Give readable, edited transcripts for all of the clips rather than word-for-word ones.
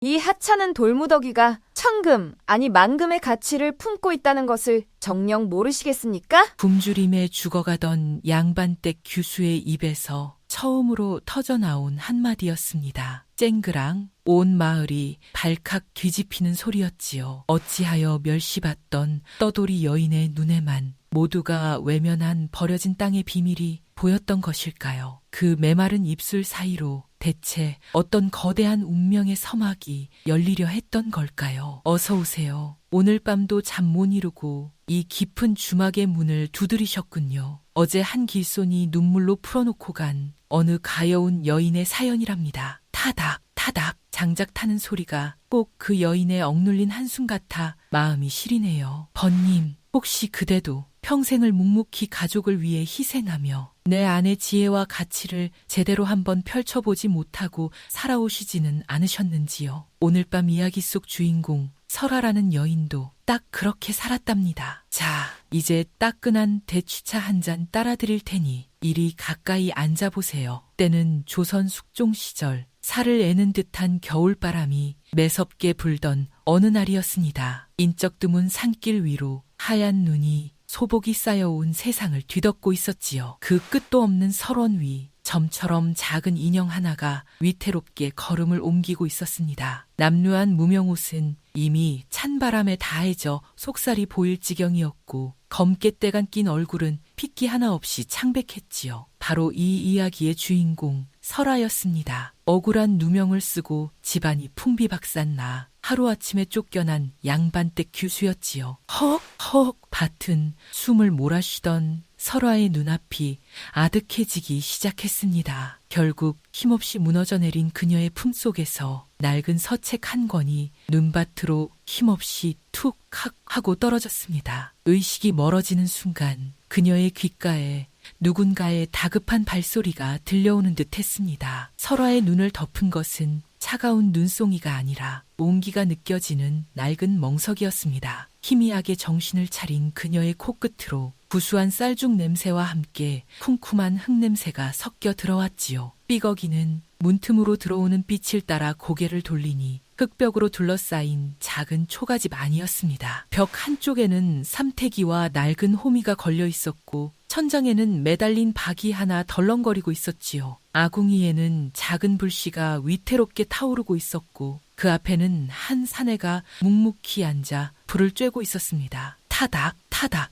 이 하찮은 돌무더기가 천금, 아니 만금의 가치를 품고 있다는 것을 정녕 모르시겠습니까? 굶주림에 죽어가던 양반댁 규수의 입에서 처음으로 터져나온 한마디였습니다. 쨍그랑 온 마을이 발칵 뒤집히는 소리였지요. 어찌하여 멸시받던 떠돌이 여인의 눈에만 모두가 외면한 버려진 땅의 비밀이 보였던 것일까요? 그 메마른 입술 사이로 대체 어떤 거대한 운명의 서막이 열리려 했던 걸까요? 어서 오세요. 오늘 밤도 잠 못 이루고 이 깊은 주막의 문을 두드리셨군요. 어제 한 길손이 눈물로 풀어놓고 간 어느 가여운 여인의 사연이랍니다. 타닥 타닥 장작 타는 소리가 꼭 그 여인의 억눌린 한숨 같아 마음이 시리네요. 번님, 혹시 그대도 평생을 묵묵히 가족을 위해 희생하며 내 안의 지혜와 가치를 제대로 한번 펼쳐보지 못하고 살아오시지는 않으셨는지요? 오늘 밤 이야기 속 주인공 설아라는 여인도 딱 그렇게 살았답니다. 자, 이제 따끈한 대취차 한 잔 따라드릴 테니 이리 가까이 앉아보세요. 때는 조선 숙종 시절 살을 애는 듯한 겨울바람이 매섭게 불던 어느 날이었습니다. 인적 드문 산길 위로 하얀 눈이 소복이 쌓여온 세상을 뒤덮고 있었지요. 그 끝도 없는 설원 위 점처럼 작은 인형 하나가 위태롭게 걸음을 옮기고 있었습니다. 남루한 무명옷은 이미 찬바람에 다해져 속살이 보일 지경이었고 검게 때간 낀 얼굴은 핏기 하나 없이 창백했지요. 바로 이 이야기의 주인공 설아였습니다. 억울한 누명을 쓰고 집안이 풍비박산나 하루아침에 쫓겨난 양반댁 규수였지요. 헉헉 밭은 숨을 몰아쉬던 설아의 눈앞이 아득해지기 시작했습니다. 결국 힘없이 무너져 내린 그녀의 품속에서 낡은 서책 한 권이 눈밭으로 힘없이 툭 하고 떨어졌습니다. 의식이 멀어지는 순간 그녀의 귓가에 누군가의 다급한 발소리가 들려오는 듯 했습니다. 설아의 눈을 덮은 것은 차가운 눈송이가 아니라 온기가 느껴지는 낡은 멍석이었습니다. 희미하게 정신을 차린 그녀의 코끝으로 구수한 쌀죽 냄새와 함께 쿰쿰한 흙냄새가 섞여 들어왔지요. 삐걱이는 문틈으로 들어오는 빛을 따라 고개를 돌리니 흙벽으로 둘러싸인 작은 초가집 안이었습니다. 벽 한쪽에는 삼태기와 낡은 호미가 걸려 있었고 천장에는 매달린 박이 하나 덜렁거리고 있었지요. 아궁이에는 작은 불씨가 위태롭게 타오르고 있었고 그 앞에는 한 사내가 묵묵히 앉아 불을 쬐고 있었습니다. 타닥 타닥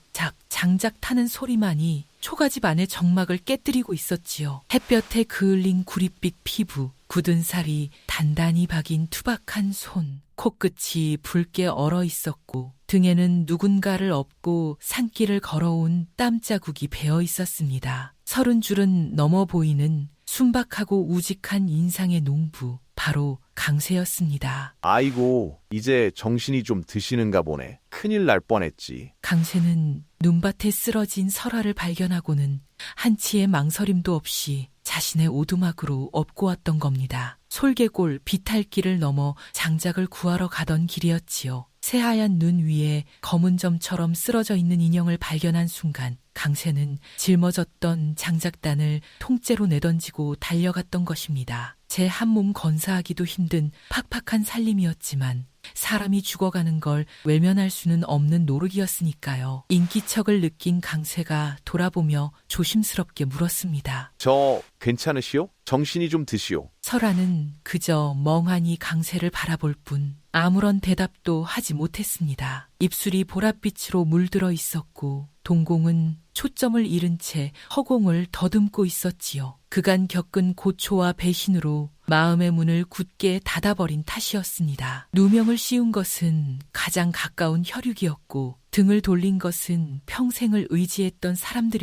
장작 타는 소리만이 초가집 안의 정막을 깨뜨리고 있었지요. 햇볕에 그을린 구릿빛 피부, 굳은 살이 단단히 박인 투박한 손, 코끝이 붉게 얼어 있었고 등에는 누군가를 업고 산길을 걸어온 땀자국이 배어 있었습니다. 30줄은 넘어 보이는 순박하고 우직한 인상의 농부, 바로 강세였습니다. 아이고, 이제 정신이 좀 드시는가 보네. 큰일 날 뻔했지. 강세는 눈밭에 쓰러진 설아를 발견하고는 한치의 망설임도 없이 자신의 오두막으로 업고 왔던 겁니다. 솔개골 비탈길을 넘어 장작을 구하러 가던 길이었지요. 새하얀 눈 위에 검은 점처럼 쓰러져 있는 인형을 발견한 순간 강세는 짊어졌던 장작단을 통째로 내던지고 달려갔던 것입니다. 제 한 몸 건사하기도 힘든 팍팍한 살림이었지만 사람이 죽어가는 걸 외면할 수는 없는 노릇이었으니까요. 인기척을 느낀 강세가 돌아보며 조심스럽게 물었습니다. 저 괜찮으시오? 정신이 좀 드시오. 설아는 그저 멍하니 강세를 바라볼 뿐 아무런 대답도 하지 못했습니다. 입술이 보랏빛으로 물들어 있었고 동공은 초점을 잃은 채 허공을 더듬고 있었지요. 그간 겪은 고초와 배신으로 마음의 문을 굳게 닫아버린 탓이었습니다. 누명을 씌운 것은 가장 가까운 혈육이었고 등을 돌린 것은 평생을 의지했던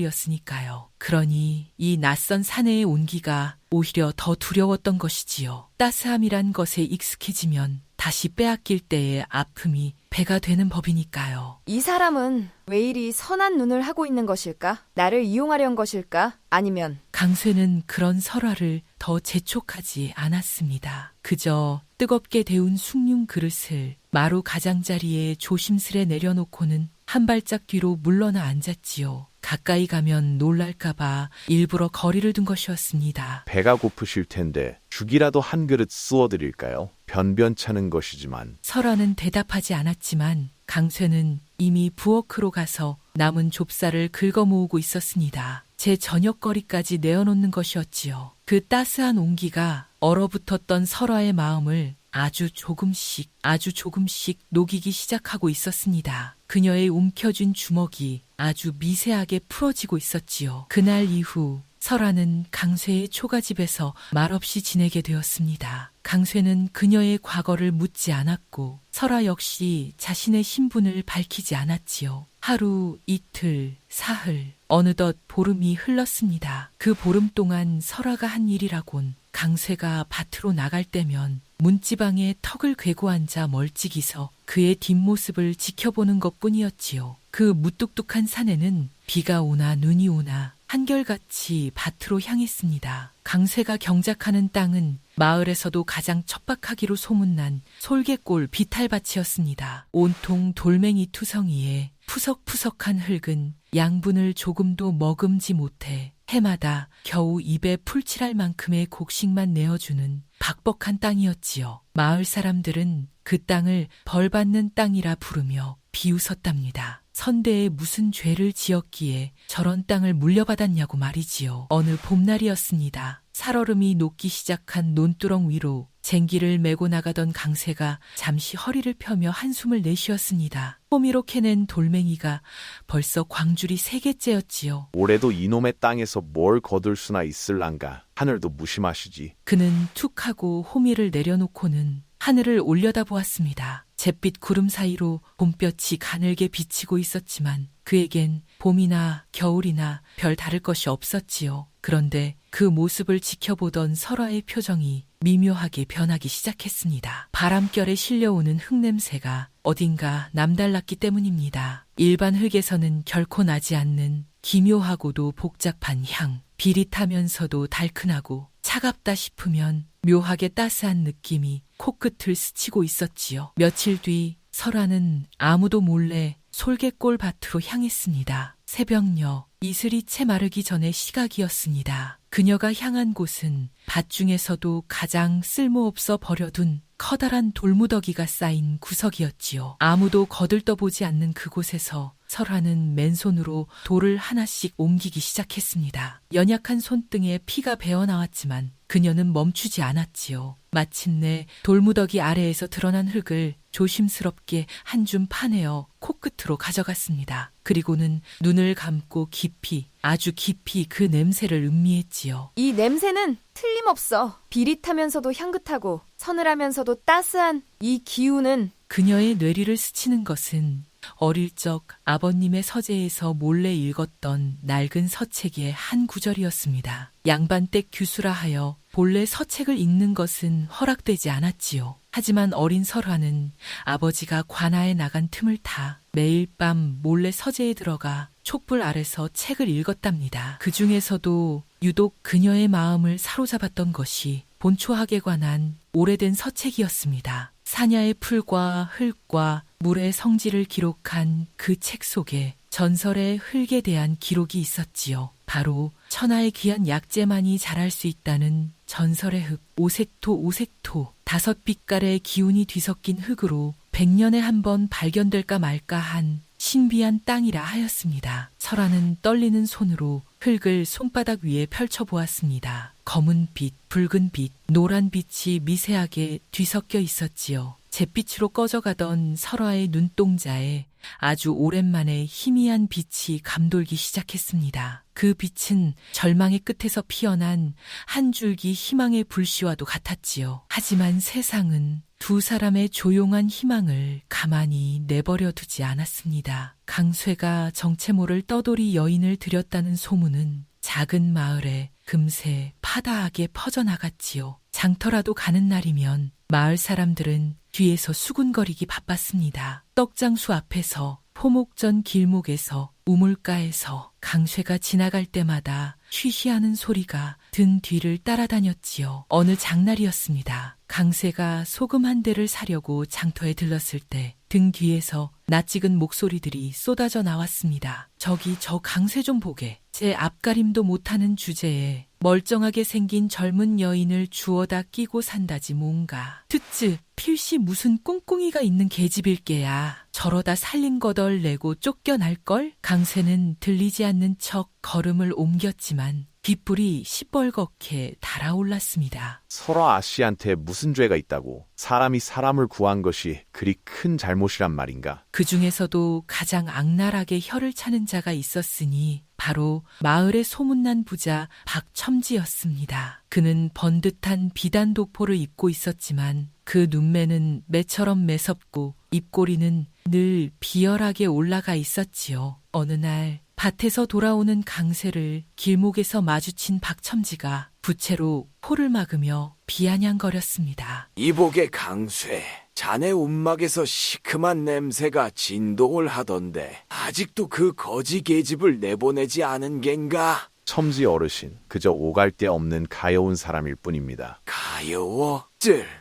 사람들이었으니까요. 그러니 이 낯선 사내의 온기가 오히려 더 두려웠던 것이지요. 따스함이란 것에 익숙해지면 다시 빼앗길 때의 아픔이 배가 되는 법이니까요. 이 사람은 왜 이리 선한 눈을 하고 있는 것일까? 나를 이용하려는 것일까? 아니면 강쇠는 그런 설화를 더 재촉하지 않았습니다. 그저 뜨겁게 데운 숭늉 그릇을 마루 가장자리에 조심스레 내려놓고는 한 발짝 뒤로 물러나 앉았지요. 가까이 가면 놀랄까봐 일부러 거리를 둔 것이었습니다. 배가 고프실 텐데 죽이라도 한 그릇 쑤어드릴까요? 변변찮은 것이지만 설아는 대답하지 않았지만 강쇠는 이미 부엌으로 가서 남은 좁쌀을 긁어 모으고 있었습니다. 제 저녁거리까지 내어놓는 것이었지요. 그 따스한 온기가 얼어붙었던 설아의 마음을 아주 조금씩 녹이기 시작하고 있었습니다. 그녀의 움켜쥔 주먹이 아주 미세하게 풀어지고 있었지요. 그날 이후 설아는 강쇠의 초가집에서 말없이 지내게 되었습니다. 강쇠는 그녀의 과거를 묻지 않았고 설아 역시 자신의 신분을 밝히지 않았지요. 하루, 이틀, 사흘, 어느덧 보름이 흘렀습니다. 그 보름 동안 설아가 한 일이라곤 강쇠가 밭으로 나갈 때면 문지방에 턱을 괴고 앉아 멀찍이 서 그의 뒷모습을 지켜보는 것뿐이었지요. 그 무뚝뚝한 산에는 비가 오나 눈이 오나 한결같이 밭으로 향했습니다. 강쇠가 경작하는 땅은 마을에서도 가장 척박하기로 소문난 솔개골 비탈밭이었습니다. 온통 돌멩이 투성이에 푸석푸석한 흙은 양분을 조금도 머금지 못해 해마다 겨우 입에 풀칠할 만큼의 곡식만 내어주는 박벅한 땅이었지요. 마을 사람들은 그 땅을 벌받는 땅이라 부르며 비웃었답니다. 선대에 무슨 죄를 지었기에 저런 땅을 물려받았냐고 말이지요. 어느 봄날이었습니다. 살얼음이 녹기 시작한 논두렁 위로 쟁기를 메고 나가던 강쇠가 잠시 허리를 펴며 한숨을 내쉬었습니다. 호미로 캐낸 돌멩이가 벌써 광줄이 3개째였지요. 올해도 이놈의 땅에서 뭘 거둘 수나 있을란가. 하늘도 무심하시지. 그는 툭 하고 호미를 내려놓고는 하늘을 올려다보았습니다. 잿빛 구름 사이로 봄볕이 가늘게 비치고 있었지만 그에겐 봄이나 겨울이나 별 다를 것이 없었지요. 그런데 그 모습을 지켜보던 설아의 표정이 미묘하게 변하기 시작했습니다. 바람결에 실려오는 흙냄새가 어딘가 남달랐기 때문입니다. 일반 흙에서는 결코 나지 않는 기묘하고도 복잡한 향, 비릿하면서도 달큰하고 차갑다 싶으면 묘하게 따스한 느낌이 코끝을 스치고 있었지요. 며칠 뒤 설아는 아무도 몰래 솔개골 밭으로 향했습니다. 새벽녘 이슬이 채 마르기 전의 시각이었습니다. 그녀가 향한 곳은 밭 중에서도 가장 쓸모없어 버려둔 커다란 돌무더기가 쌓인 구석이었지요. 아무도 거들떠보지 않는 그곳에서 설아는 맨손으로 돌을 하나씩 옮기기 시작했습니다. 연약한 손등에 피가 배어나왔지만 그녀는 멈추지 않았지요. 마침내 돌무더기 아래에서 드러난 흙을 조심스럽게 한 줌 파내어 코끝으로 가져갔습니다. 그리고는 눈을 감고 깊이, 아주 깊이 그 냄새를 음미했지요. 이 냄새는 틀림없어. 비릿하면서도 향긋하고 서늘하면서도 따스한 이 기운은 그녀의 뇌리를 스치는 것은 어릴 적 아버님의 서재에서 몰래 읽었던 낡은 서책의 한 구절이었습니다. 양반댁 규수라 하여 본래 서책을 읽는 것은 허락되지 않았지요. 하지만 어린 설화는 아버지가 관아에 나간 틈을 타 매일 밤 몰래 서재에 들어가 촛불 아래서 책을 읽었답니다. 그 중에서도 유독 그녀의 마음을 사로잡았던 것이 본초학에 관한 오래된 서책이었습니다. 사냐의 풀과 흙과 물의 성질을 기록한 그 책 속에 전설의 흙에 대한 기록이 있었지요. 바로 천하의 귀한 약재만이 자랄 수 있다는 전설의 흙, 오색토 5빛깔의 기운이 뒤섞인 흙으로 100년에 한 번 발견될까 말까 한 신비한 땅이라 하였습니다. 설아는 떨리는 손으로 흙을 손바닥 위에 펼쳐보았습니다. 검은 빛, 붉은 빛, 노란 빛이 미세하게 뒤섞여 있었지요. 잿빛으로 꺼져가던 설아의 눈동자에 아주 오랜만에 희미한 빛이 감돌기 시작했습니다. 그 빛은 절망의 끝에서 피어난 한 줄기 희망의 불씨와도 같았지요. 하지만 세상은 두 사람의 조용한 희망을 가만히 내버려 두지 않았습니다. 강쇠가 정체모를 떠돌이 여인을 들였다는 소문은 작은 마을에 금세 파다하게 퍼져나갔지요. 장터라도 가는 날이면 마을 사람들은 뒤에서 수군거리기 바빴습니다. 떡장수 앞에서, 포목전 길목에서, 우물가에서 강쇠가 지나갈 때마다 쉬쉬하는 소리가 등 뒤를 따라다녔지요. 어느 장날이었습니다. 강쇠가 소금 한 대를 사려고 장터에 들렀을 때 등 뒤에서 낯익은 목소리들이 쏟아져 나왔습니다. 저기 저 강세 좀 보게. 제 앞가림도 못하는 주제에 멀쩡하게 생긴 젊은 여인을 주워다 끼고 산다지 뭔가. 트츠, 필시 무슨 꿍꿍이가 있는 계집일게야. 저러다 살림 거덜 내고 쫓겨날걸? 강세는 들리지 않는 척 걸음을 옮겼지만 빗불이 시뻘겋게 달아올랐습니다. 설화 아씨한테 무슨 죄가 있다고 사람이 사람을 구한 것이 그리 큰 잘못이란 말인가? 그 중에서도 가장 악랄하게 혀를 차는 자가 있었으니 바로 마을의 소문난 부자 박첨지였습니다. 그는 번듯한 비단 도포를 입고 있었지만 그 눈매는 매처럼 매섭고 입꼬리는 늘 비열하게 올라가 있었지요. 어느 날 밭에서 돌아오는 강세를 길목에서 마주친 박첨지가 부채로 코를 막으며 비아냥거렸습니다. 이복의 강쇠, 자네 움막에서 시큼한 냄새가 진동을 하던데 아직도 그 거지 계집을 내보내지 않은 겐가? 첨지 어르신, 그저 오갈 데 없는 가여운 사람일 뿐입니다. 가여워?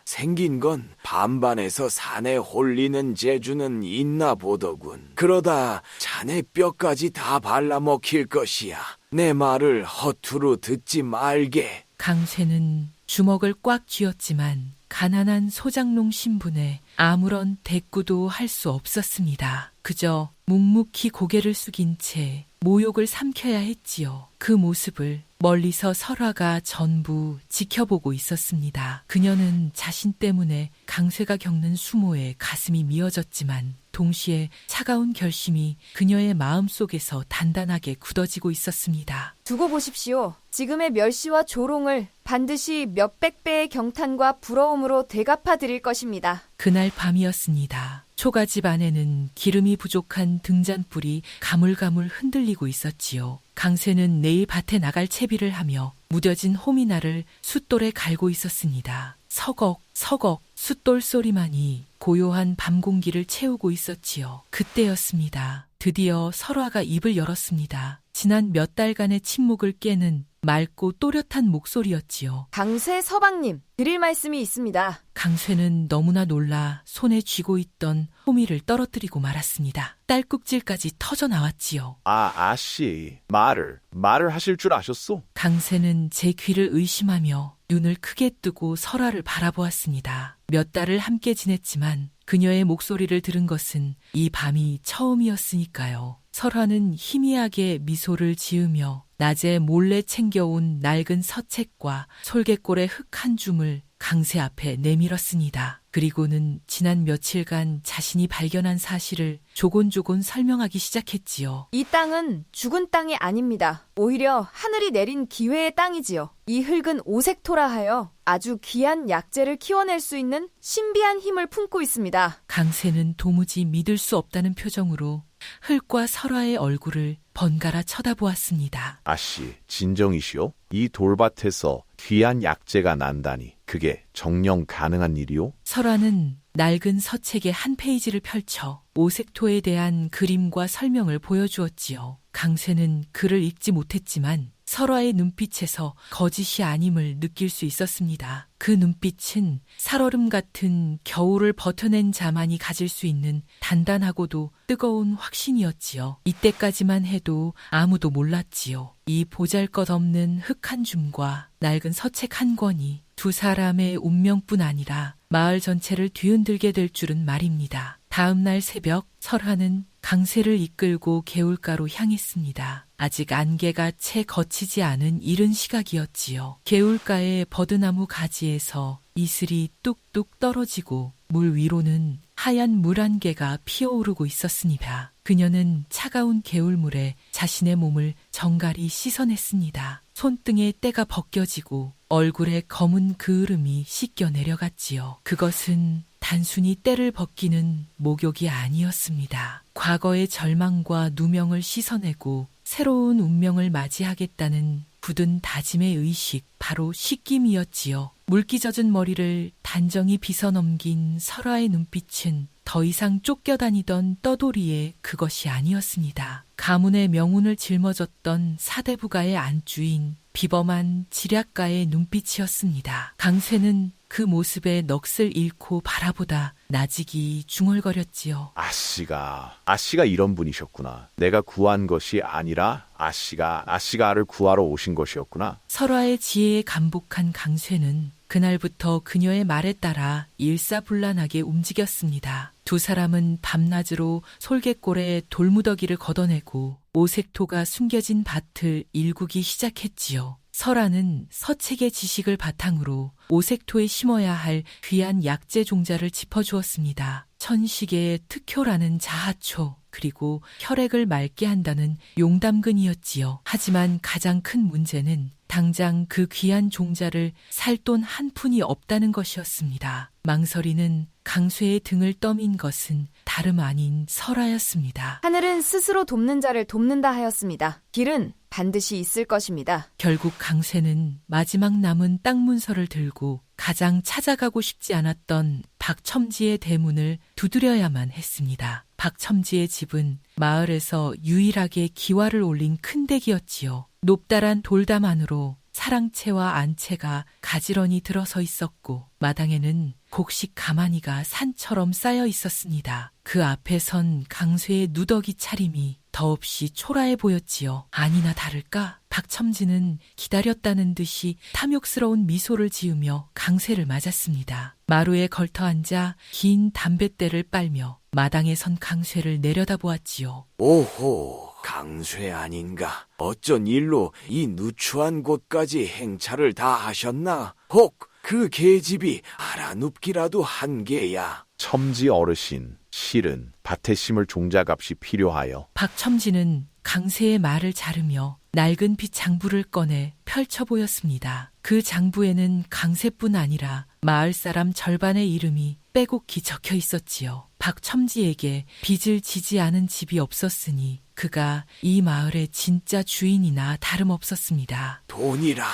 생긴 건 반반에서 산에 홀리는 재주는 있나 보더군. 그러다 자네 뼈까지 다 발라먹힐 것이야. 내 말을 허투루 듣지 말게. 강쇠는 주먹을 꽉 쥐었지만 가난한 소장농 신분에 아무런 대꾸도 할 수 없었습니다. 그저 묵묵히 고개를 숙인 채 모욕을 삼켜야 했지요. 그 모습을 멀리서 설화가 전부 지켜보고 있었습니다. 그녀는 자신 때문에 강쇠가 겪는 수모에 가슴이 미어졌지만 동시에 차가운 결심이 그녀의 마음속에서 단단하게 굳어지고 있었습니다. 두고 보십시오. 지금의 멸시와 조롱을 반드시 몇백 배의 경탄과 부러움으로 되갚아 드릴 것입니다. 그날 밤이었습니다. 초가집 안에는 기름이 부족한 등잔불이 가물가물 흔들리고 있었지요. 강쇠는 내일 밭에 나갈 채비를 하며 무뎌진 호미나를 숫돌에 갈고 있었습니다. 서걱 서걱 숫돌 소리만이 고요한 밤 공기를 채우고 있었지요. 그때였습니다. 드디어 설화가 입을 열었습니다. 지난 몇 달간의 침묵을 깨는 맑고 또렷한 목소리였지요. 강세 서방님, 드릴 말씀이 있습니다. 강쇠는 너무나 놀라 손에 쥐고 있던 호미를 떨어뜨리고 말았습니다. 딸꾹질까지 터져 나왔지요. 아씨, 말을 하실 줄 아셨소? 강쇠는 제 귀를 의심하며 눈을 크게 뜨고 설화를 바라보았습니다. 몇 달을 함께 지냈지만 그녀의 목소리를 들은 것은 이 밤이 처음이었으니까요. 설화는 희미하게 미소를 지으며 낮에 몰래 챙겨온 낡은 서책과 솔개골의 흙 한 줌을 강쇠 앞에 내밀었습니다. 그리고는 지난 며칠간 자신이 발견한 사실을 조곤조곤 설명하기 시작했지요. 이 땅은 죽은 땅이 아닙니다. 오히려 하늘이 내린 기회의 땅이지요. 이 흙은 오색토라 하여 아주 귀한 약재를 키워낼 수 있는 신비한 힘을 품고 있습니다. 강쇠는 도무지 믿을 수 없다는 표정으로 흙과 설화의 얼굴을 번갈아 쳐다보았습니다. 아씨, 진정이시오? 이 돌밭에서 귀한 약재가 난다니 그게 정녕 가능한 일이오? 설화는 낡은 서책의 한 페이지를 펼쳐 오색토에 대한 그림과 설명을 보여주었지요. 강쇠는 글을 읽지 못했지만 설화의 눈빛에서 거짓이 아님을 느낄 수 있었습니다. 그 눈빛은 살얼음 같은 겨울을 버텨낸 자만이 가질 수 있는 단단하고도 뜨거운 확신이었지요. 이때까지만 해도 아무도 몰랐지요. 이 보잘것없는 흙 한 줌과 낡은 서책 한 권이 두 사람의 운명뿐 아니라 마을 전체를 뒤흔들게 될 줄은 말입니다. 다음 날 새벽 설화는 강쇠를 이끌고 개울가로 향했습니다. 아직 안개가 채 걷히지 않은 이른 시각이었지요. 개울가의 버드나무 가지에서 이슬이 뚝뚝 떨어지고 물 위로는 하얀 물 한 개가 피어오르고 있었습니다. 그녀는 차가운 개울물에 자신의 몸을 정갈히 씻어냈습니다. 손등에 때가 벗겨지고 얼굴에 검은 그을음이 씻겨 내려갔지요. 그것은 단순히 때를 벗기는 목욕이 아니었습니다. 과거의 절망과 누명을 씻어내고 새로운 운명을 맞이하겠다는 굳은 다짐의 의식, 바로 씻김이었지요. 물기 젖은 머리를 단정히 빗어넘긴 설화의 눈빛은 더 이상 쫓겨다니던 떠돌이의 그것이 아니었습니다. 가문의 명운을 짊어졌던 사대부가의 안주인 비범한 지략가의 눈빛이었습니다. 강쇠는 그 모습에 넋을 잃고 바라보다 나직이 중얼거렸지요. 아씨가 이런 분이셨구나. 내가 구한 것이 아니라 아씨가 알을 구하러 오신 것이었구나. 설화의 지혜에 감복한 강쇠는 그날부터 그녀의 말에 따라 일사불란하게 움직였습니다. 두 사람은 밤낮으로 솔갯골에 돌무더기를 걷어내고 오색토가 숨겨진 밭을 일구기 시작했지요. 설아는 서책의 지식을 바탕으로 오색토에 심어야 할 귀한 약재 종자를 짚어주었습니다. 천식의 특효라는 자하초, 그리고 혈액을 맑게 한다는 용담근이었지요. 하지만 가장 큰 문제는 당장 그 귀한 종자를 살 돈 한 푼이 없다는 것이었습니다. 망설이는 강쇠의 등을 떠민 것은 다름 아닌 설아였습니다. 하늘은 스스로 돕는 자를 돕는다 하였습니다. 길은 반드시 있을 것입니다. 결국 강쇠는 마지막 남은 땅 문서를 들고 가장 찾아가고 싶지 않았던 박첨지의 대문을 두드려야만 했습니다. 박첨지의 집은 마을에서 유일하게 기와를 올린 큰 댁이었지요. 높다란 돌담 안으로 사랑채와 안채가 가지런히 들어서 있었고 마당에는 곡식 가마니가 산처럼 쌓여 있었습니다. 그 앞에 선 강쇠의 누더기 차림이 더없이 초라해 보였지요. 아니나 다를까 박첨지는 기다렸다는 듯이 탐욕스러운 미소를 지으며 강쇠를 맞았습니다. 마루에 걸터 앉아 긴 담뱃대를 빨며 마당에 선 강쇠를 내려다보았지요. 오호, 강쇠 아닌가? 어쩐 일로 이 누추한 곳까지 행차를 다 하셨나? 혹 그 계집이 알아눕기라도 한 게야. 첨지 어르신, 실은 밭에 심을 종자값이 필요하여. 박첨지는 강쇠의 말을 자르며 낡은 빗 장부를 꺼내 펼쳐 보였습니다. 그 장부에는 강쇠뿐 아니라 마을 사람 절반의 이름이 빼곡히 적혀 있었지요. 박첨지에게 빚을 지지 않은 집이 없었으니 그가 이 마을의 진짜 주인이나 다름없었습니다. 돈이라.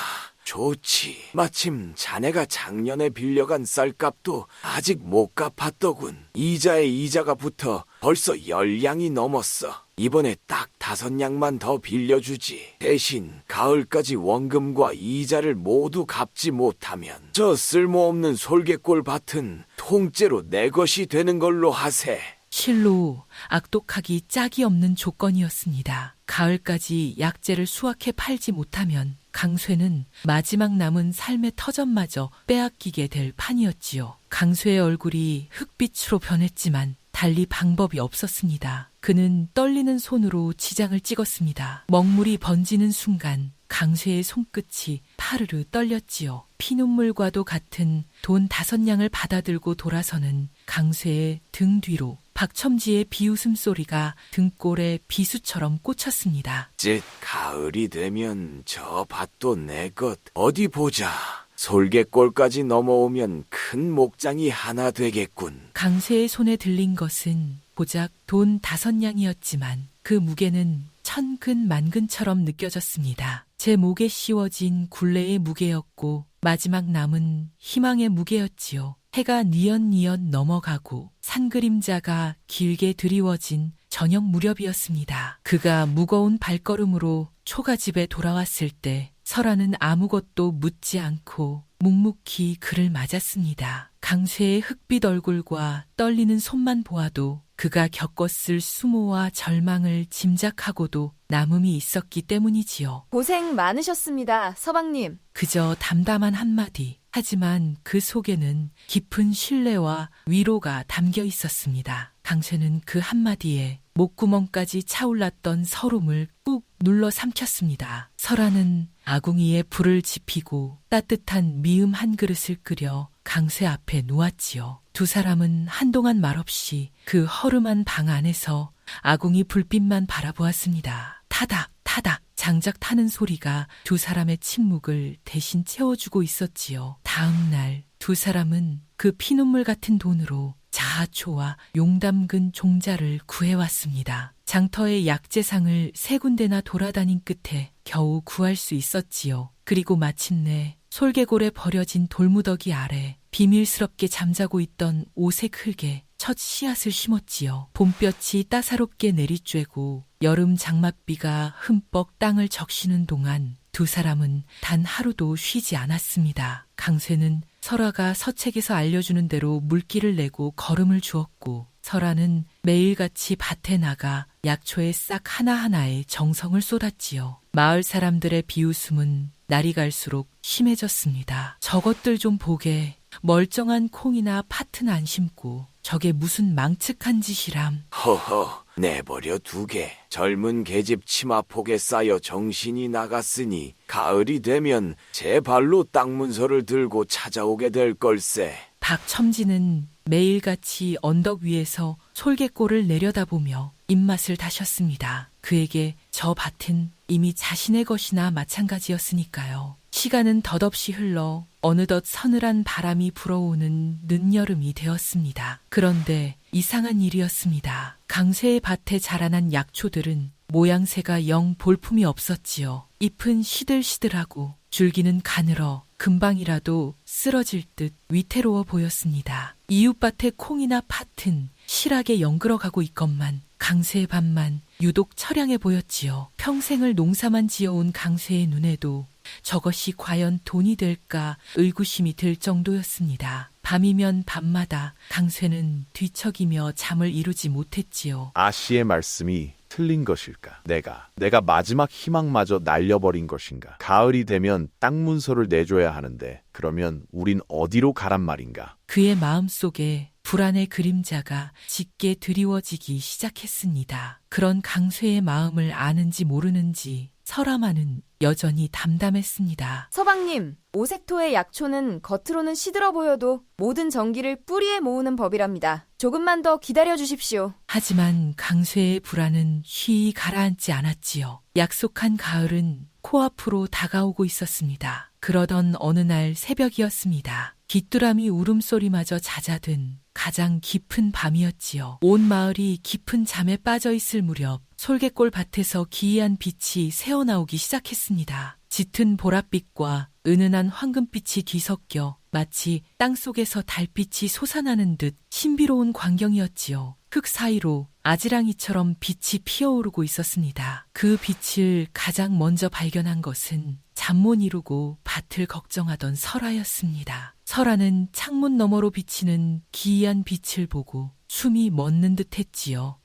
좋지. 마침 자네가 작년에 빌려간 쌀값도 아직 못 갚았더군. 이자에 이자가 붙어 벌써 10량이 넘었어. 이번에 딱 5량만 더 빌려주지. 대신 가을까지 원금과 이자를 모두 갚지 못하면 저 쓸모없는 솔개골 밭은 통째로 내 것이 되는 걸로 하세. 실로 악독하기 짝이 없는 조건이었습니다. 가을까지 약재를 수확해 팔지 못하면 강쇠는 마지막 남은 삶의 터전마저 빼앗기게 될 판이었지요. 강쇠의 얼굴이 흑빛으로 변했지만 달리 방법이 없었습니다. 그는 떨리는 손으로 지장을 찍었습니다. 먹물이 번지는 순간 강쇠의 손끝이 파르르 떨렸지요. 피눈물과도 같은 돈 5냥을 받아들고 돌아서는 강쇠의 등 뒤로 박첨지의 비웃음 소리가 등골에 비수처럼 꽂혔습니다. 쯧, 가을이 되면 저 밭도 내 것. 어디 보자. 솔개골까지 넘어오면 큰 목장이 하나 되겠군. 강쇠의 손에 들린 것은 고작 돈 5냥이었지만 그 무게는 천근 만근처럼 느껴졌습니다. 제 목에 씌워진 굴레의 무게였고 마지막 남은 희망의 무게였지요. 해가 뉘엿뉘엿 넘어가고 산그림자가 길게 드리워진 저녁 무렵이었습니다. 그가 무거운 발걸음으로 초가집에 돌아왔을 때 설아는 아무것도 묻지 않고 묵묵히 그를 맞았습니다. 강쇠의 흑빛 얼굴과 떨리는 손만 보아도 그가 겪었을 수모와 절망을 짐작하고도 남음이 있었기 때문이지요. 고생 많으셨습니다, 서방님. 그저 담담한 한마디. 하지만 그 속에는 깊은 신뢰와 위로가 담겨 있었습니다. 강쇠는 그 한마디에 목구멍까지 차올랐던 서름을 꾹 눌러 삼켰습니다. 설아는 아궁이에 불을 지피고 따뜻한 미음 한 그릇을 끓여 강쇠 앞에 놓았지요. 두 사람은 한동안 말없이 그 허름한 방 안에서 아궁이 불빛만 바라보았습니다. 타닥 타닥 장작 타는 소리가 두 사람의 침묵을 대신 채워주고 있었지요. 다음 날 두 사람은 그 피눈물 같은 돈으로 자하초와 용담근 종자를 구해왔습니다. 장터의 약재상을 3군데나 돌아다닌 끝에 겨우 구할 수 있었지요. 그리고 마침내 솔개골에 버려진 돌무더기 아래 비밀스럽게 잠자고 있던 오색 흙에 첫 씨앗을 심었지요. 봄볕이 따사롭게 내리쬐고 여름 장맛비가 흠뻑 땅을 적시는 동안 두 사람은 단 하루도 쉬지 않았습니다. 강쇠는 설아가 서책에서 알려주는 대로 물기를 내고 거름을 주었고 설아는 매일같이 밭에 나가 약초의 싹 하나하나에 정성을 쏟았지요. 마을 사람들의 비웃음은 날이 갈수록 심해졌습니다. 저것들 좀 보게. 멀쩡한 콩이나 팥은 안 심고 저게 무슨 망측한 짓이람. 허허, 내버려 두게. 젊은 계집 치마폭에 쌓여 정신이 나갔으니 가을이 되면 제 발로 땅 문서를 들고 찾아오게 될 걸세. 박첨지는 매일같이 언덕 위에서 솔개골을 내려다보며 입맛을 다셨습니다. 그에게 저 밭은 이미 자신의 것이나 마찬가지였으니까요. 시간은 덧없이 흘러 어느덧 서늘한 바람이 불어오는 늦여름이 되었습니다. 그런데 이상한 일이었습니다. 강쇠의 밭에 자라난 약초들은 모양새가 영 볼품이 없었지요. 잎은 시들시들하고 줄기는 가늘어 금방이라도 쓰러질 듯 위태로워 보였습니다. 이웃밭의 콩이나 팥은 실하게 연그러가고 있건만 강쇠의 밭만 유독 처량해 보였지요. 평생을 농사만 지어온 강쇠의 눈에도 저것이 과연 돈이 될까 의구심이 들 정도였습니다. 밤이면 밤마다 강쇠는 뒤척이며 잠을 이루지 못했지요. 아씨의 말씀이 틀린 것일까? 내가 마지막 희망마저 날려버린 것인가? 가을이 되면 땅 문서를 내줘야 하는데 그러면 우린 어디로 가란 말인가? 그의 마음속에 불안의 그림자가 짙게 드리워지기 시작했습니다. 그런 강쇠의 마음을 아는지 모르는지 설아마는 여전히 담담했습니다. 서방님, 오색토의 약초는 겉으로는 시들어 보여도 모든 전기를 뿌리에 모으는 법이랍니다. 조금만 더 기다려 주십시오. 하지만 강쇠의 불안은 쉬이 가라앉지 않았지요. 약속한 가을은 코앞으로 다가오고 있었습니다. 그러던 어느 날 새벽이었습니다. 귀뚜라미 울음소리마저 잦아든 가장 깊은 밤이었지요. 온 마을이 깊은 잠에 빠져 있을 무렵 솔개골 밭에서 기이한 빛이 새어나오기 시작했습니다. 짙은 보랏빛과 은은한 황금빛이 뒤섞여 마치 땅속에서 달빛이 솟아나는 듯 신비로운 광경이었지요. 흙 사이로 아지랑이처럼 빛이 피어오르고 있었습니다. 그 빛을 가장 먼저 발견한 것은 잠 못 이루고 밭을 걱정하던 설아였습니다. 설아는 창문 너머로 비치는 기이한 빛을 보고 숨이 멎는 듯 했지요.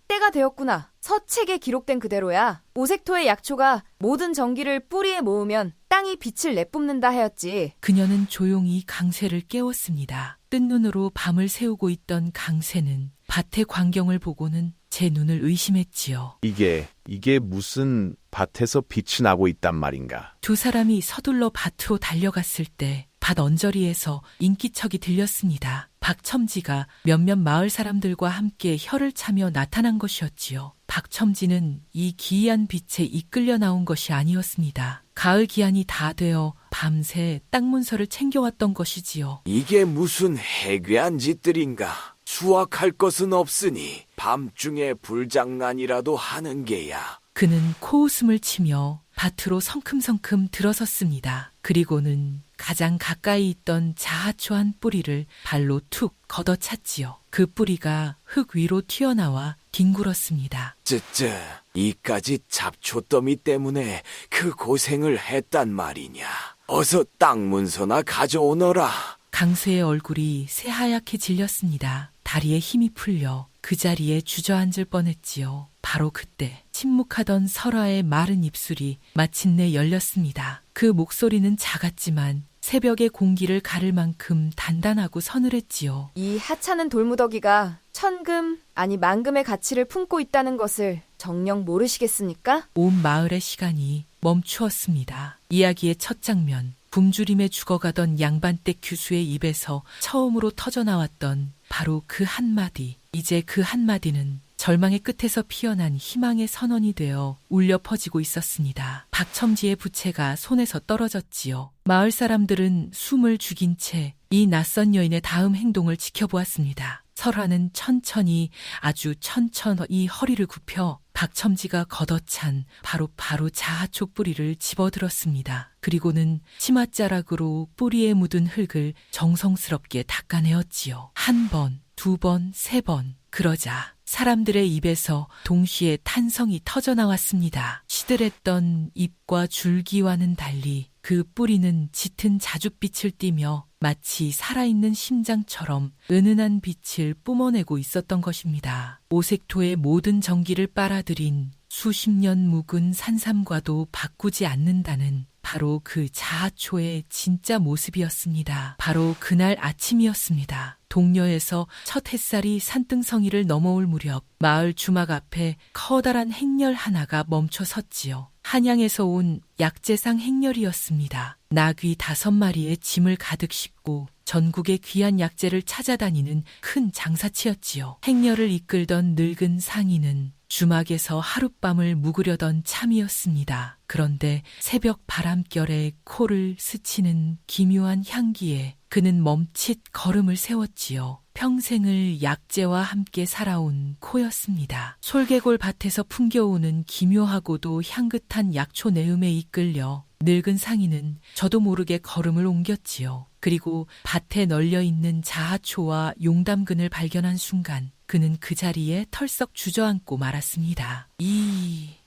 때가 되었구나. 서책에 기록된 그대로야. 오색토의 약초가 모든 전기를 뿌리에 모으면 땅이 빛을 내뿜는다 하였지. 그녀는 조용히 강쇠를 깨웠습니다. 뜬 눈으로 밤을 새우고 있던 강쇠는 밭의 광경을 보고는 제 눈을 의심했지요. 이게 무슨 밭에서 빛이 나고 있단 말인가? 두 사람이 서둘러 밭으로 달려갔을 때 밭 언저리에서 인기척이 들렸습니다. 박첨지가 몇몇 마을 사람들과 함께 혀를 차며 나타난 것이었지요. 박첨지는 이 기이한 빛에 이끌려 나온 것이 아니었습니다. 가을 기한이 다 되어 밤새 땅 문서를 챙겨왔던 것이지요. 이게 무슨 해괴한 짓들인가? 수확할 것은 없으니 밤중에 불장난이라도 하는 게야. 그는 코웃음을 치며 밭으로 성큼성큼 들어섰습니다. 그리고는 가장 가까이 있던 자하초 한 뿌리를 발로 툭 걷어찼지요. 그 뿌리가 흙 위로 튀어나와 뒹굴었습니다. 쯔쯔, 이까지 잡초더미 때문에 그 고생을 했단 말이냐. 어서 땅 문서나 가져오너라. 강쇠의 얼굴이 새하얗게 질렸습니다. 다리에 힘이 풀려 그 자리에 주저앉을 뻔했지요. 바로 그때 침묵하던 설아의 마른 입술이 마침내 열렸습니다. 그 목소리는 작았지만 새벽의 공기를 가를 만큼 단단하고 서늘했지요. 이 하찮은 돌무더기가 천금, 아니 만금의 가치를 품고 있다는 것을 정녕 모르시겠습니까? 온 마을의 시간이 멈추었습니다. 이야기의 첫 장면, 굶주림에 죽어가던 양반댁 규수의 입에서 처음으로 터져나왔던 바로 그 한마디. 이제 그 한마디는 절망의 끝에서 피어난 희망의 선언이 되어 울려 퍼지고 있었습니다. 박첨지의 부채가 손에서 떨어졌지요. 마을 사람들은 숨을 죽인 채 이 낯선 여인의 다음 행동을 지켜보았습니다. 설화는 천천히, 아주 천천히 허리를 굽혀 박첨지가 걷어찬 바로 자하초 뿌리를 집어들었습니다. 그리고는 치맛자락으로 뿌리에 묻은 흙을 정성스럽게 닦아내었지요. 한 번, 두 번, 세 번. 그러자 사람들의 입에서 동시에 탄성이 터져나왔습니다. 시들했던 잎과 줄기와는 달리 그 뿌리는 짙은 자줏빛을 띠며 마치 살아있는 심장처럼 은은한 빛을 뿜어내고 있었던 것입니다. 오색토의 모든 전기를 빨아들인 수십 년 묵은 산삼과도 바꾸지 않는다는 바로 그 자아초의 진짜 모습이었습니다. 바로 그날 아침이었습니다. 동녀에서 첫 햇살이 산등성이를 넘어올 무렵 마을 주막 앞에 커다란 행렬 하나가 멈춰 섰지요. 한양에서 온 약재상 행렬이었습니다. 나귀 5마리에 짐을 가득 싣고 전국의 귀한 약재를 찾아다니는 큰 장사치였지요. 행렬을 이끌던 늙은 상인은 주막에서 하룻밤을 묵으려던 참이었습니다. 그런데 새벽 바람결에 코를 스치는 기묘한 향기에 그는 멈칫 걸음을 세웠지요. 평생을 약재와 함께 살아온 코였습니다. 솔개골 밭에서 풍겨오는 기묘하고도 향긋한 약초 내음에 이끌려 늙은 상인은 저도 모르게 걸음을 옮겼지요. 그리고 밭에 널려있는 자하초와 용담근을 발견한 순간 그는 그 자리에 털썩 주저앉고 말았습니다.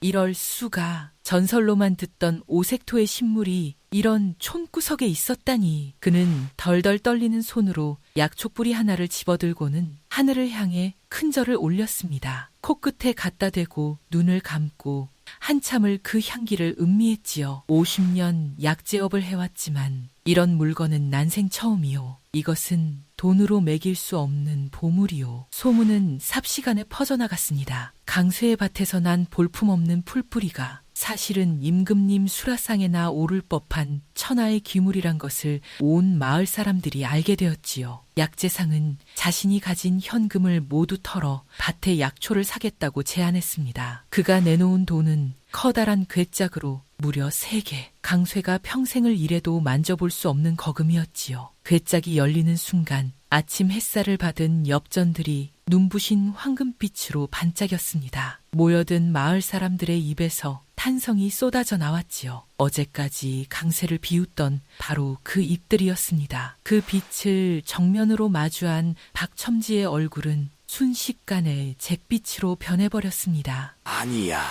이럴 수가. 전설로만 듣던 오색토의 신물이 이런 촌구석에 있었다니. 그는 덜덜 떨리는 손으로 약초뿌리 하나를 집어들고는 하늘을 향해 큰 절을 올렸습니다. 코끝에 갖다 대고 눈을 감고 한참을 그 향기를 음미했지요. 50년 약재업을 해왔지만 이런 물건은 난생 처음이요. 이것은 돈으로 매길 수 없는 보물이요. 소문은 삽시간에 퍼져나갔습니다. 강쇠의 밭에서 난 볼품없는 풀뿌리가 사실은 임금님 수라상에나 오를 법한 천하의 귀물이란 것을 온 마을 사람들이 알게 되었지요. 약재상은 자신이 가진 현금을 모두 털어 밭에 약초를 사겠다고 제안했습니다. 그가 내놓은 돈은 커다란 괴짝으로 무려 3개. 강쇠가 평생을 일해도 만져볼 수 없는 거금이었지요. 괴짝이 열리는 순간 아침 햇살을 받은 엽전들이 눈부신 황금빛으로 반짝였습니다. 모여든 마을 사람들의 입에서 탄성이 쏟아져 나왔지요. 어제까지 강쇠를 비웃던 바로 그 입들이었습니다. 그 빛을 정면으로 마주한 박첨지의 얼굴은 순식간에 잿빛으로 변해버렸습니다. 아니야.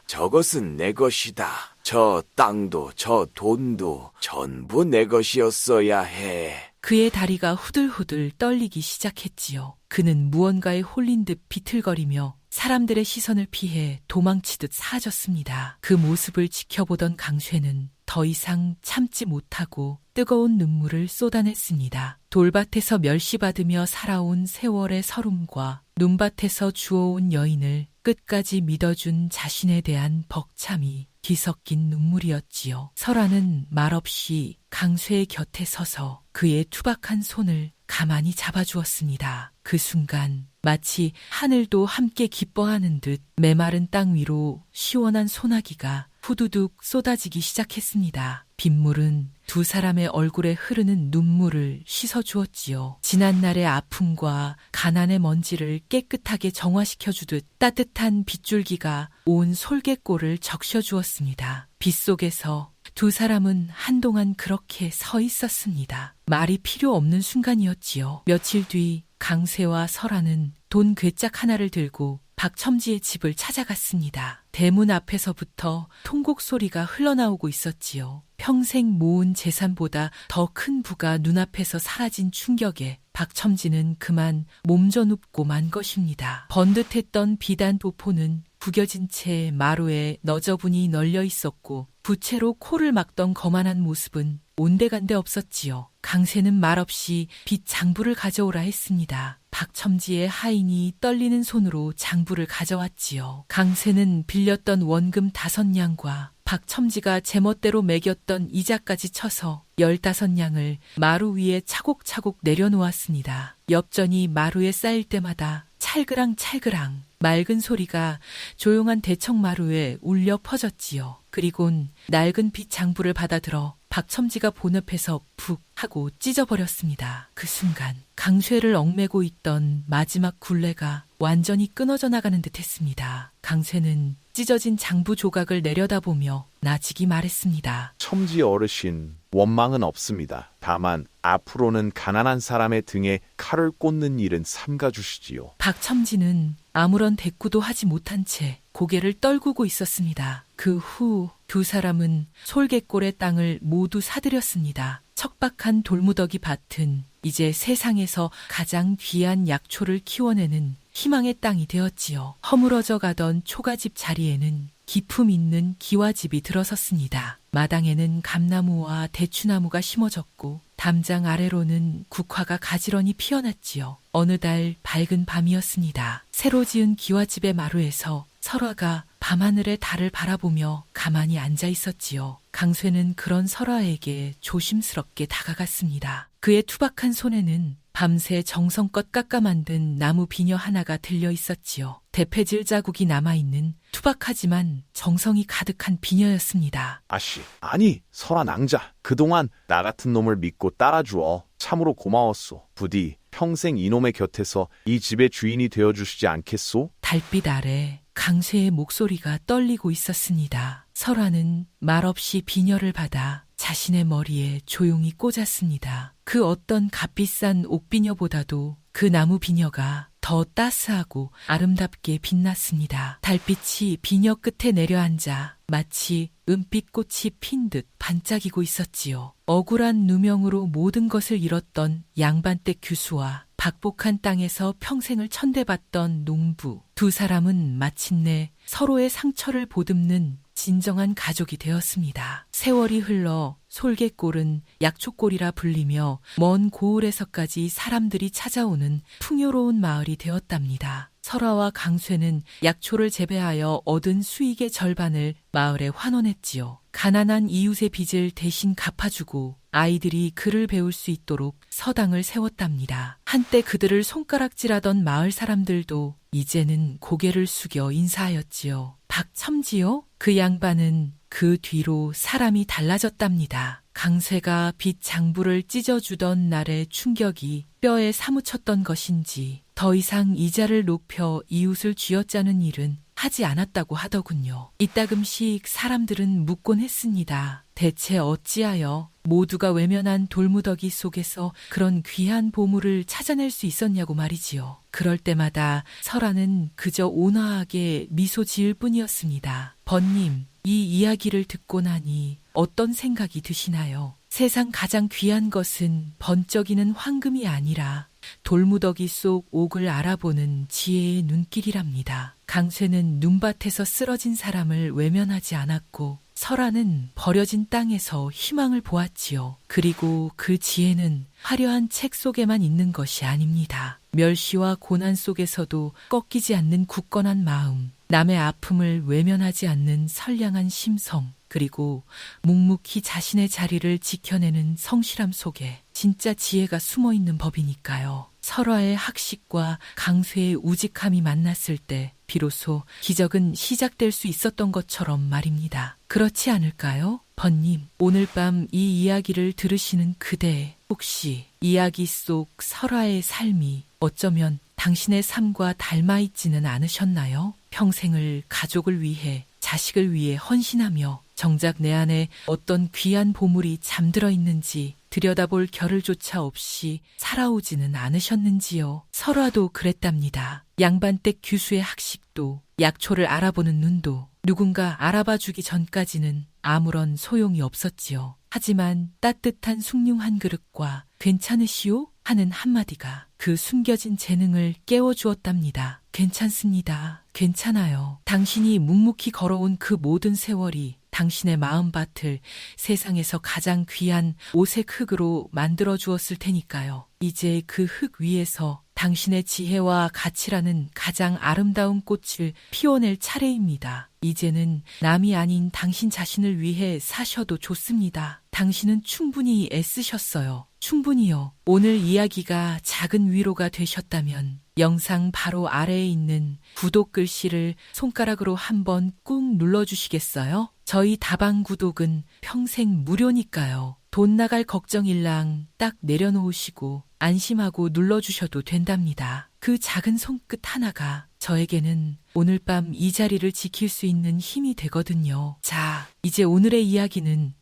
저것은 내 것이다. 저 땅도 저 돈도 전부 내 것이었어야 해. 그의 다리가 후들후들 떨리기 시작했지요. 그는 무언가에 홀린 듯 비틀거리며 사람들의 시선을 피해 도망치듯 사라졌습니다. 그 모습을 지켜보던 강쇠는 더 이상 참지 못하고 뜨거운 눈물을 쏟아냈습니다. 돌밭에서 멸시받으며 살아온 세월의 서름과 눈밭에서 주워온 여인을 끝까지 믿어준 자신에 대한 벅참이 뒤섞인 눈물이었지요. 설아는 말없이 강쇠의 곁에 서서 그의 투박한 손을 가만히 잡아주었습니다. 그 순간 마치 하늘도 함께 기뻐하는 듯 메마른 땅 위로 시원한 소나기가 후두둑 쏟아지기 시작했습니다. 빗물은 두 사람의 얼굴에 흐르는 눈물을 씻어주었지요. 지난날의 아픔과 가난의 먼지를 깨끗하게 정화시켜주듯 따뜻한 빗줄기가 온 솔개골을 적셔주었습니다. 빗속에서 두 사람은 한동안 그렇게 서 있었습니다. 말이 필요 없는 순간이었지요. 며칠 뒤 강쇠와 설아는 돈 괴짝 하나를 들고 박첨지의 집을 찾아갔습니다. 대문 앞에서부터 통곡 소리가 흘러나오고 있었지요. 평생 모은 재산보다 더 큰 부가 눈앞에서 사라진 충격에 박첨지는 그만 몸져 눕고 만 것입니다. 번듯했던 비단 도포는 구겨진 채 마루에 너저분이 널려 있었고 부채로 코를 막던 거만한 모습은 온데간데 없었지요. 강쇠는 말없이 빗 장부를 가져오라 했습니다. 박첨지의 하인이 떨리는 손으로 장부를 가져왔지요. 강쇠는 빌렸던 원금 5냥과 박첨지가 제멋대로 매겼던 이자까지 쳐서 15냥을 마루 위에 차곡차곡 내려놓았습니다. 엽전이 마루에 쌓일 때마다 찰그랑찰그랑 맑은 소리가 조용한 대청마루에 울려 퍼졌지요. 그리곤 낡은 빗 장부를 받아들어 박첨지가 본업에서 푹 하고 찢어버렸습니다. 그 순간 강쇠를 얽매고 있던 마지막 굴레가 완전히 끊어져 나가는 듯 했습니다. 강쇠는 찢어진 장부 조각을 내려다보며 나직이 말했습니다. 첨지 어르신, 원망은 없습니다. 다만 앞으로는 가난한 사람의 등에 칼을 꽂는 일은 삼가주시지요. 박첨지는 아무런 대꾸도 하지 못한 채 고개를 떨구고 있었습니다. 그 후 두 사람은 솔갯골의 땅을 모두 사들였습니다. 척박한 돌무더기 밭은 이제 세상에서 가장 귀한 약초를 키워내는 희망의 땅이 되었지요. 허물어져 가던 초가집 자리에는 기품 있는 기와집이 들어섰습니다. 마당에는 감나무와 대추나무가 심어졌고 담장 아래로는 국화가 가지런히 피어났지요. 어느 달 밝은 밤이었습니다. 새로 지은 기와집의 마루에서 설화가 밤하늘의 달을 바라보며 가만히 앉아 있었지요. 강쇠는 그런 설화에게 조심스럽게 다가갔습니다. 그의 투박한 손에는 밤새 정성껏 깎아 만든 나무 비녀 하나가 들려 있었지요. 대패질 자국이 남아있는 투박하지만 정성이 가득한 비녀였습니다. 아씨, 아니, 설아 낭자. 그동안 나 같은 놈을 믿고 따라주어. 참으로 고마웠소. 부디 평생 이놈의 곁에서 이 집의 주인이 되어주시지 않겠소? 달빛 아래 강쇠의 목소리가 떨리고 있었습니다. 설화는 말없이 비녀를 받아 자신의 머리에 조용히 꽂았습니다. 그 어떤 값비싼 옥비녀보다도 그 나무 비녀가 더 따스하고 아름답게 빛났습니다. 달빛이 비녀 끝에 내려앉아 마치 은빛꽃이 핀 듯 반짝이고 있었지요. 억울한 누명으로 모든 것을 잃었던 양반댁 규수와 박복한 땅에서 평생을 천대받던 농부, 두 사람은 마침내 서로의 상처를 보듬는 진정한 가족이 되었습니다. 세월이 흘러 솔갯골은 약초골이라 불리며 먼 고을에서까지 사람들이 찾아오는 풍요로운 마을이 되었답니다. 설화와 강쇠는 약초를 재배하여 얻은 수익의 절반을 마을에 환원했지요. 가난한 이웃의 빚을 대신 갚아주고 아이들이 글을 배울 수 있도록 서당을 세웠답니다. 한때 그들을 손가락질하던 마을 사람들도 이제는 고개를 숙여 인사하였지요. 박첨지요? 그 양반은 그 뒤로 사람이 달라졌답니다. 강쇠가 빚 장부를 찢어주던 날의 충격이 뼈에 사무쳤던 것인지 더 이상 이자를 높여 이웃을 쥐어짜는 일은 하지 않았다고 하더군요. 이따금씩 사람들은 묻곤 했습니다. 대체 어찌하여 모두가 외면한 돌무더기 속에서 그런 귀한 보물을 찾아낼 수 있었냐고 말이지요. 그럴 때마다 설아는 그저 온화하게 미소 지을 뿐이었습니다. 번님, 이 이야기를 듣고 나니 어떤 생각이 드시나요? 세상 가장 귀한 것은 번쩍이는 황금이 아니라 돌무더기 속 옥을 알아보는 지혜의 눈길이랍니다. 강쇠는 눈밭에서 쓰러진 사람을 외면하지 않았고 설아는 버려진 땅에서 희망을 보았지요. 그리고 그 지혜는 화려한 책 속에만 있는 것이 아닙니다. 멸시와 고난 속에서도 꺾이지 않는 굳건한 마음, 남의 아픔을 외면하지 않는 선량한 심성, 그리고 묵묵히 자신의 자리를 지켜내는 성실함 속에 진짜 지혜가 숨어 있는 법이니까요. 설화의 학식과 강쇠의 우직함이 만났을 때 비로소 기적은 시작될 수 있었던 것처럼 말입니다. 그렇지 않을까요? 번님, 오늘 밤 이 이야기를 들으시는 그대, 혹시 이야기 속 설화의 삶이 어쩌면 당신의 삶과 닮아있지는 않으셨나요? 평생을 가족을 위해, 자식을 위해 헌신하며 정작 내 안에 어떤 귀한 보물이 잠들어 있는지 들여다볼 겨를조차 없이 살아오지는 않으셨는지요. 설화도 그랬답니다. 양반댁 규수의 학식도, 약초를 알아보는 눈도 누군가 알아봐 주기 전까지는 아무런 소용이 없었지요. 하지만 따뜻한 숭늉 한 그릇과 괜찮으시오? 하는 한마디가 그 숨겨진 재능을 깨워주었답니다. 괜찮습니다. 괜찮아요. 당신이 묵묵히 걸어온 그 모든 세월이 당신의 마음밭을 세상에서 가장 귀한 오색 흙으로 만들어 주었을 테니까요. 이제 그 흙 위에서 당신의 지혜와 가치라는 가장 아름다운 꽃을 피워낼 차례입니다. 이제는 남이 아닌 당신 자신을 위해 사셔도 좋습니다. 당신은 충분히 애쓰셨어요. 충분히요. 오늘 이야기가 작은 위로가 되셨다면 영상 바로 아래에 있는 구독 글씨를 손가락으로 한번 꾹 눌러주시겠어요? 저희 다방 구독은 평생 무료니까요. 돈 나갈 걱정일랑 딱 내려놓으시고 안심하고 눌러주셔도 된답니다. 그 작은 손끝 하나가 저에게는 오늘 밤 이 자리를 지킬 수 있는 힘이 되거든요. 자, 이제 오늘의 이야기는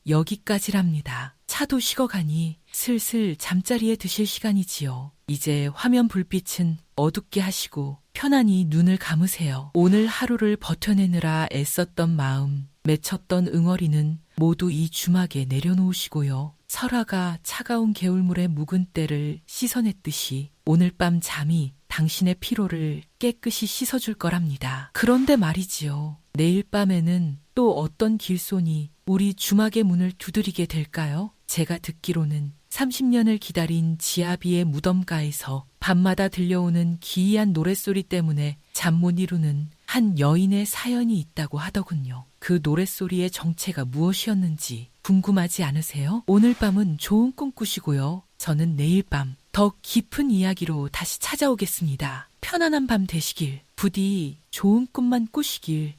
여기까지랍니다. 차도 식어가니 슬슬 잠자리에 드실 시간이지요. 이제 화면 불빛은 어둡게 하시고 편안히 눈을 감으세요. 오늘 하루를 버텨내느라 애썼던 마음, 맺혔던 응어리는 모두 이 주막에 내려놓으시고요. 설화가 차가운 개울물의 묵은 때를 씻어냈듯이 오늘 밤 잠이 당신의 피로를 깨끗이 씻어줄 거랍니다. 그런데 말이지요. 내일 밤에는 또 어떤 길손이 우리 주막의 문을 두드리게 될까요? 제가 듣기로는 30년을 기다린 지아비의 무덤가에서 밤마다 들려오는 기이한 노랫소리 때문에 잠 못 이루는 한 여인의 사연이 있다고 하더군요. 그 노랫소리의 정체가 무엇이었는지 궁금하지 않으세요? 오늘 밤은 좋은 꿈 꾸시고요. 저는 내일 밤 더 깊은 이야기로 다시 찾아오겠습니다. 편안한 밤 되시길, 부디 좋은 꿈만 꾸시길